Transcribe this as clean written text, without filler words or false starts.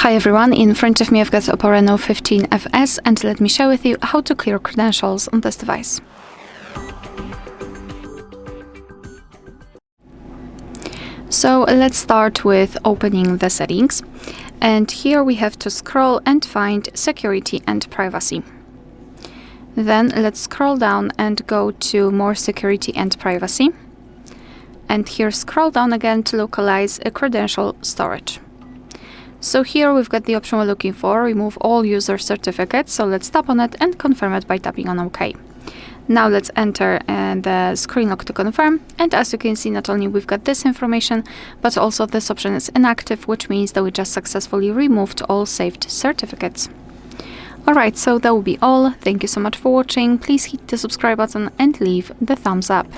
Hi everyone, in front of me I've got OPPO Reno15 FS and let me share with you how to clear credentials on this device. So let's start with opening the settings, and here we have to scroll and find security and privacy. Then let's scroll down and go to more security and privacy, and here scroll down again to localize a credential storage. So here we've got the option we're looking for, remove all user certificates. So let's tap on it and confirm it by tapping on OK. Now let's enter the screen lock to confirm. And as you can see, not only we've got this information, but also this option is inactive, which means that we just successfully removed all saved certificates. Alright, so that will be all. Thank you so much for watching. Please hit the subscribe button and leave the thumbs up.